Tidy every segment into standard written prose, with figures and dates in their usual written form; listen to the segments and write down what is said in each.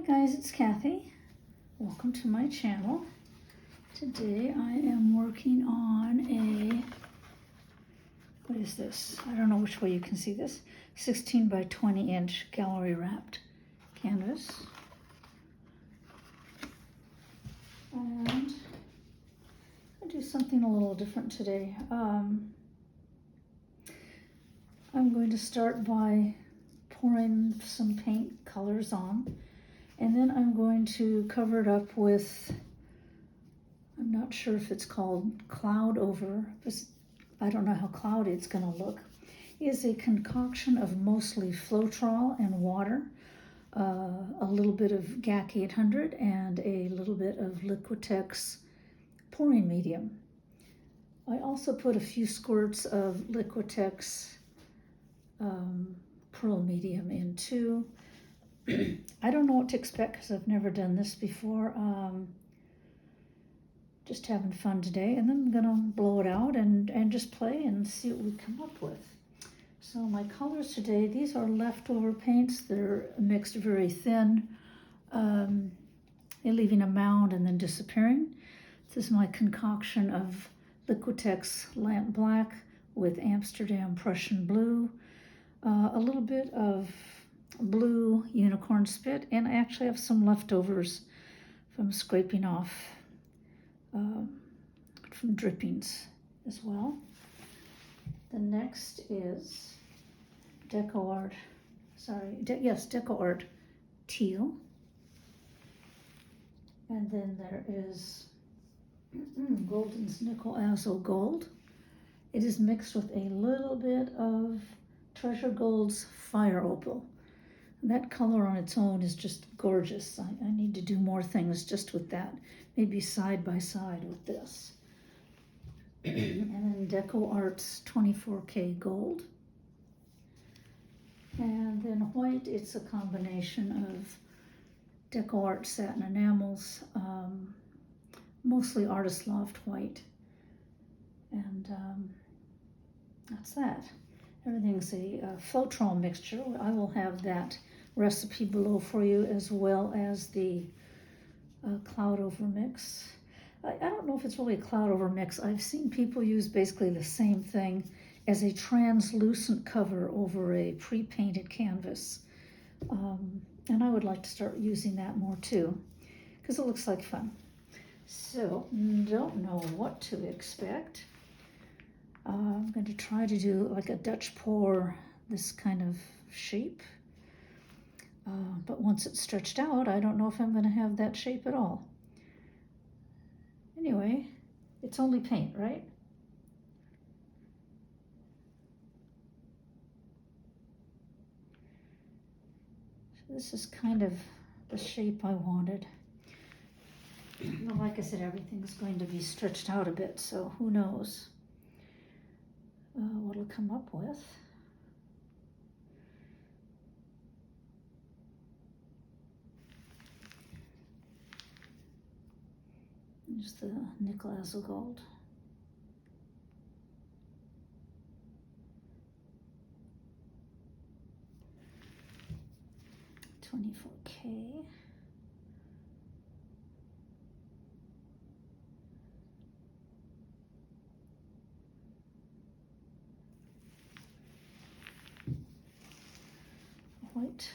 guys, it's Kathy. Welcome to my channel. Today I am working on what is this? I don't know which way you can see this. 16 by 20 inch gallery wrapped canvas. And I'll do something a little different today. I'm going to start by pouring some paint colors on, and then I'm going to cover it up with, I'm not sure if it's called cloud over, I don't know how cloudy it's going to look. It is a concoction of mostly Floetrol and water, a little bit of GAC 800 and a little bit of Liquitex pouring medium. I also put a few squirts of Liquitex pearl medium in too. I don't know what to expect because I've never done this before. Just having fun today, and then I'm gonna blow it out and just play and see what we come up with. So my colors today, these are leftover paints. They're mixed very thin, leaving a mound and then disappearing. This is my concoction of Liquitex lamp black with Amsterdam Prussian blue, a little bit of blue unicorn spit, and I actually have some leftovers from scraping off from drippings as well. The next is Deco Art Teal. And then there is Golden's Nickel Azul Gold. It is mixed with a little bit of Treasure Gold's Fire Opal. That color on its own is just gorgeous. I need to do more things just with that, maybe side by side with this. And then Deco Art's 24K Gold. And then white, it's a combination of Deco Art Satin Enamels, mostly Artist Loft white. And that's that. Everything's a Floetrol mixture. I will have that recipe below for you, as well as the cloud over mix. I don't know if it's really a cloud over mix. I've seen people use basically the same thing as a translucent cover over a pre-painted canvas. And I would like to start using that more too, because it looks like fun. So, don't know what to expect. I'm going to try to do like a Dutch pour, this kind of shape. But once it's stretched out, I don't know if I'm going to have that shape at all. Anyway, it's only paint, right? So this is kind of the shape I wanted. Well, like I said, everything's going to be stretched out a bit, so who knows what it'll come up with. There's the Nickel Azul Gold. $24K. White.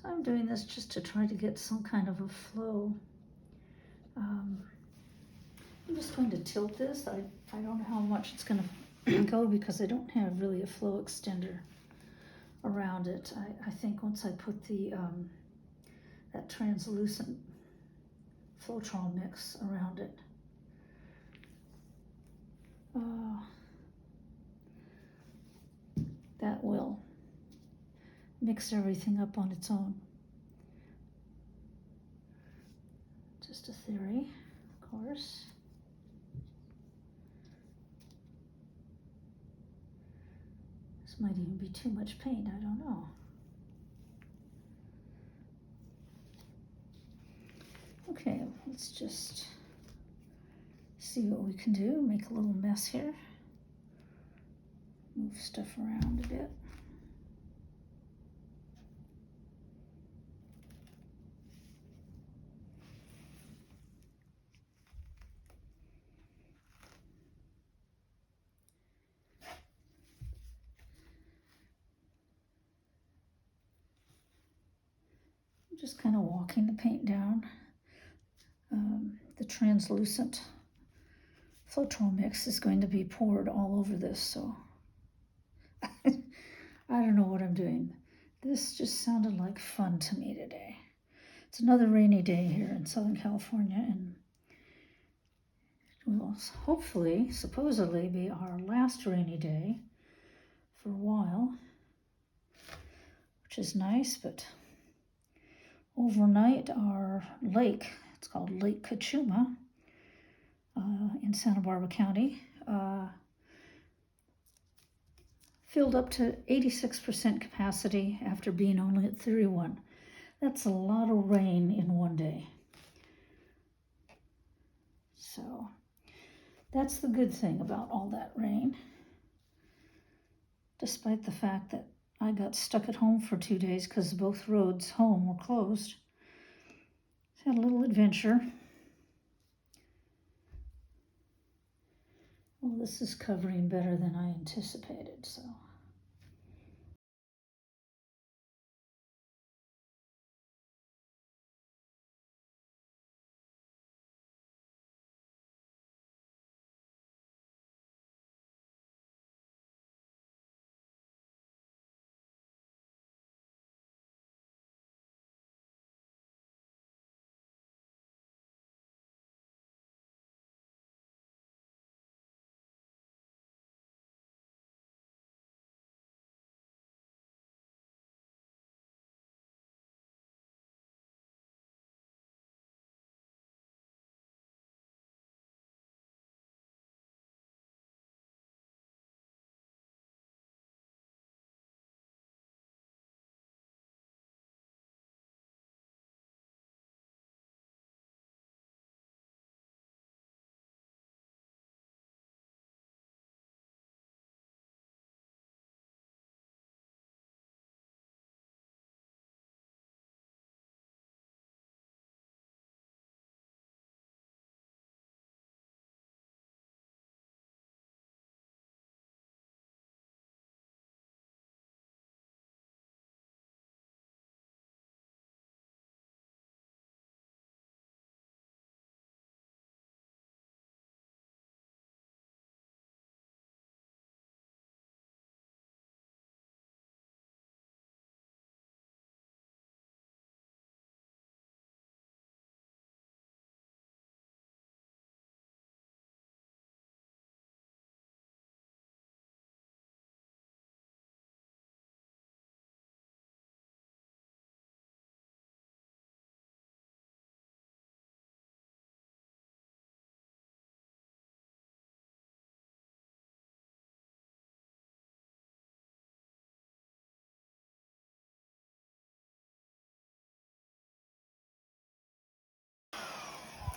So I'm doing this just to try to get some kind of a flow. I'm just going to tilt this. I don't know how much it's going to go because I don't have really a flow extender. around it. I think once I put the that translucent Floetrol mix around it. That will mix everything up on its own. Just a theory, of course. This might even be too much paint, I don't know. Okay, let's just see what we can do. Make a little mess here. Move stuff around a bit. Just kind of walking the paint down. The translucent Floetrol mix is going to be poured all over this, so I don't know what I'm doing. This just sounded like fun to me today. It's another rainy day here in Southern California, and it will hopefully, supposedly, be our last rainy day for a while, which is nice, but overnight our lake, it's called Lake Kachuma in Santa Barbara County, filled up to 86% capacity after being only at 31. That's a lot of rain in one day. So that's the good thing about all that rain. Despite the fact that I got stuck at home for 2 days because both roads home were closed. Had a little adventure. Well, this is covering better than I anticipated, so.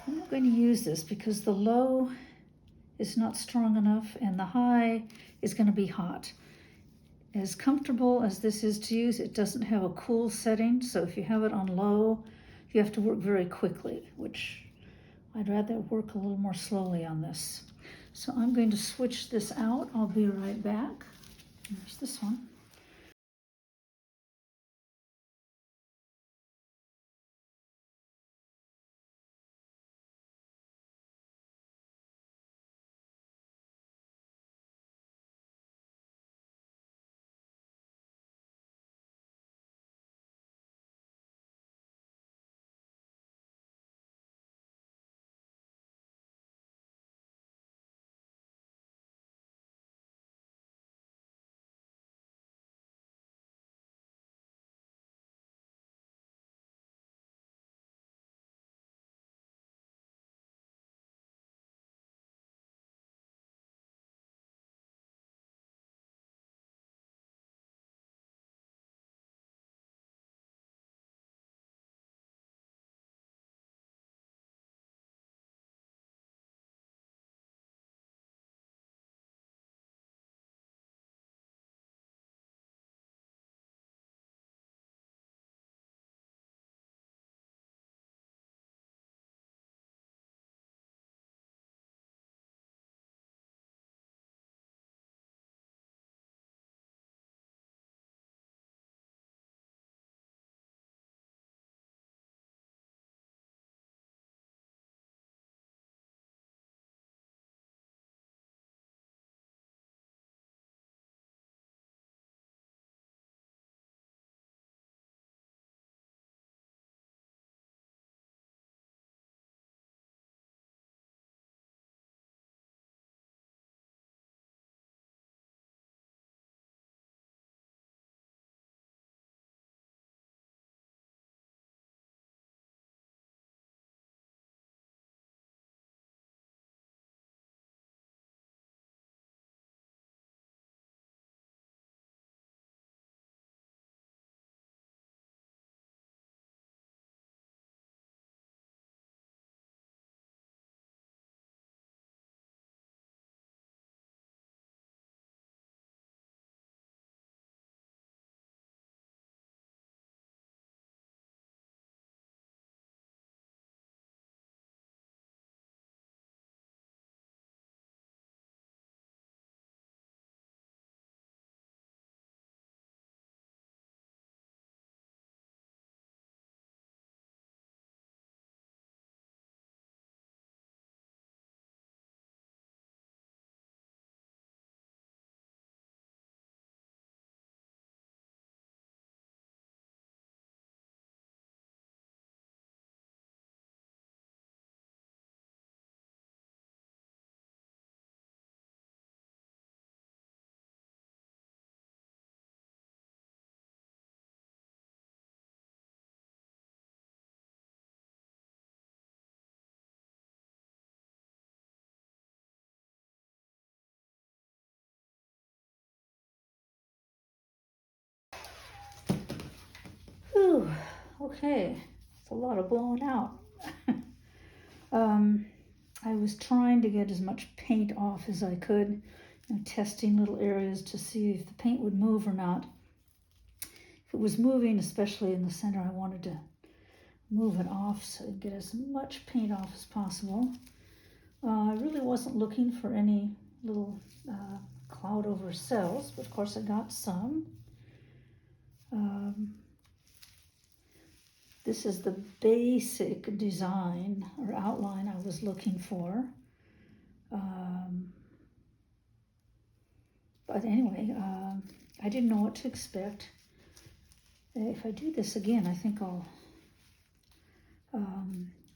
I'm not going to use this because the low is not strong enough and the high is going to be hot. As comfortable as this is to use, it doesn't have a cool setting, so if you have it on low, you have to work very quickly, which I'd rather work a little more slowly on this. So I'm going to switch this out. I'll be right back. There's this one. Whew, okay, it's a lot of blowing out. I was trying to get as much paint off as I could, testing little areas to see if the paint would move or not. If it was moving, especially in the center, I wanted to move it off so I'd get as much paint off as possible. I really wasn't looking for any little cloud over cells, but of course I got some. This is the basic design or outline I was looking for. But anyway, I didn't know what to expect. If I do this again, I think I'll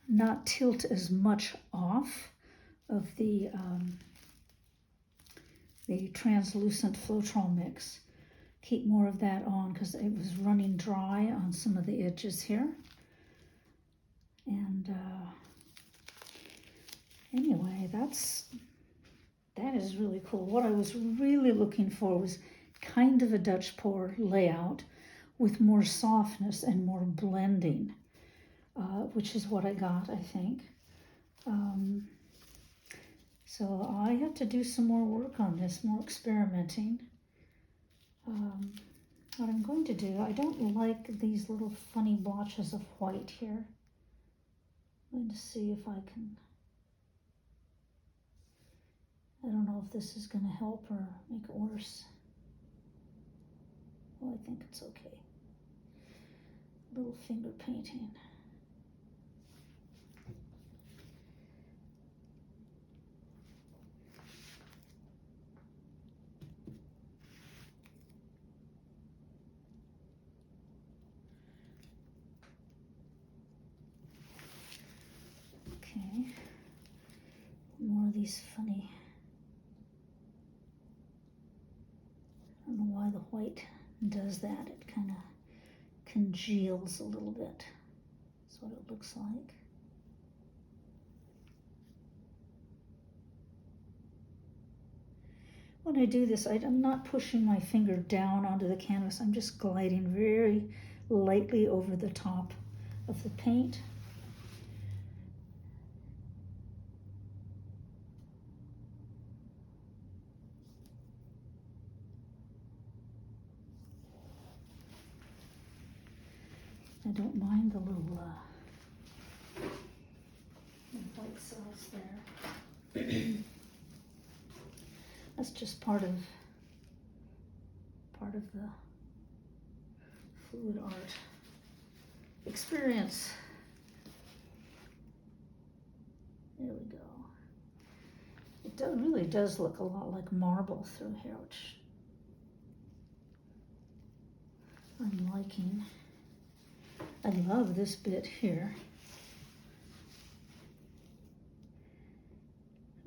not tilt as much off of the translucent Floetrol mix. Keep more of that on because it was running dry on some of the edges here. And anyway, that is really cool. What I was really looking for was kind of a Dutch pour layout with more softness and more blending, which is what I got, I think. So I have to do some more work on this, more experimenting. What I'm going to do, I don't like these little funny blotches of white here. I'm going to see if I can, I don't know if this is going to help or make it worse. Well, I think it's okay. A little finger painting. Okay, more of these funny, I don't know why the white does that. It kind of congeals a little bit. That's what it looks like. When I do this, I'm not pushing my finger down onto the canvas. I'm just gliding very lightly over the top of the paint. I don't mind the little white cells there. That's just part of the fluid art experience. There we go. It really does look a lot like marble through here, which I'm liking. I love this bit here.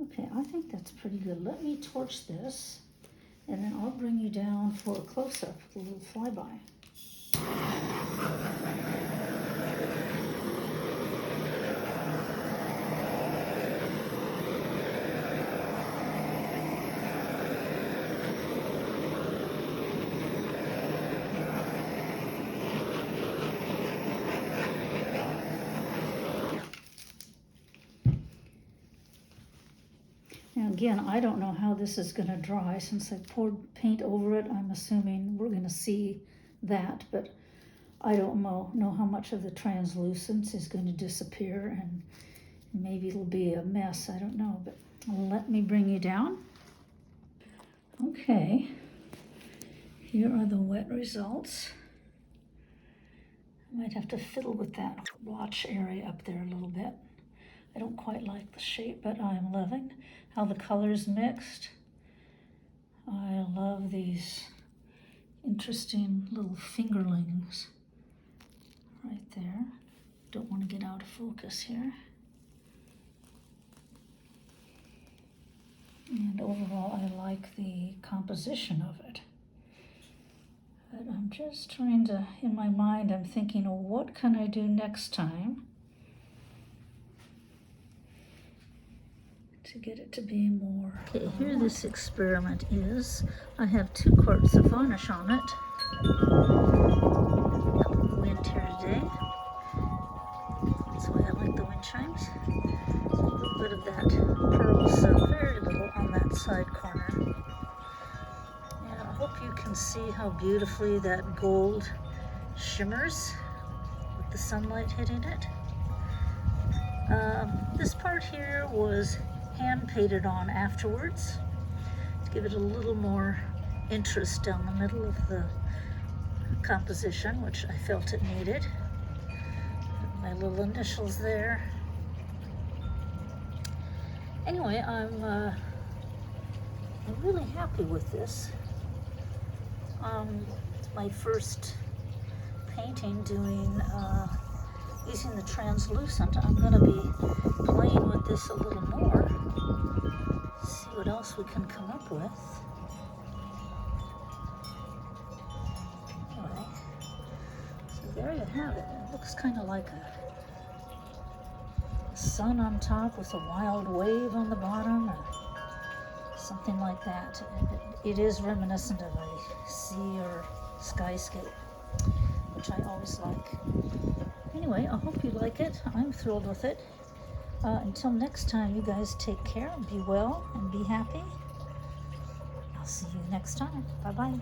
Okay, I think that's pretty good. Let me torch this, and then I'll bring you down for a close-up with a little flyby. Now again, I don't know how this is going to dry. Since I poured paint over it, I'm assuming we're going to see that, but I don't know how much of the translucence is going to disappear, and maybe it'll be a mess. I don't know, but let me bring you down. Okay, here are the wet results. I might have to fiddle with that blotch area up there a little bit. I don't quite like the shape, but I'm loving how the colors mixed. I love these interesting little fingerlings right there. Don't want to get out of focus here. And overall, I like the composition of it. But I'm just trying to, in my mind, I'm thinking, oh, what can I do next time to get it to be more. Okay, here this experiment is. I have 2 quarts of varnish on it. Wind here today. That's why I like the wind chimes. A little bit of that pearl silk, very little on that side corner. And I hope you can see how beautifully that gold shimmers with the sunlight hitting it. This part here was hand painted on afterwards to give it a little more interest down the middle of the composition, which I felt it needed. My little initials there. Anyway, I'm really happy with this. It's my first painting doing using the translucent. I'm going to be playing with this a little more. See what else we can come up with. Anyway, so there you have it. It looks kind of like a sun on top with a wild wave on the bottom, or something like that. It is reminiscent of a sea or skyscape, which I always like. Anyway, I hope you like it. I'm thrilled with it. Until next time, you guys take care, be well, and be happy. I'll see you next time. Bye-bye.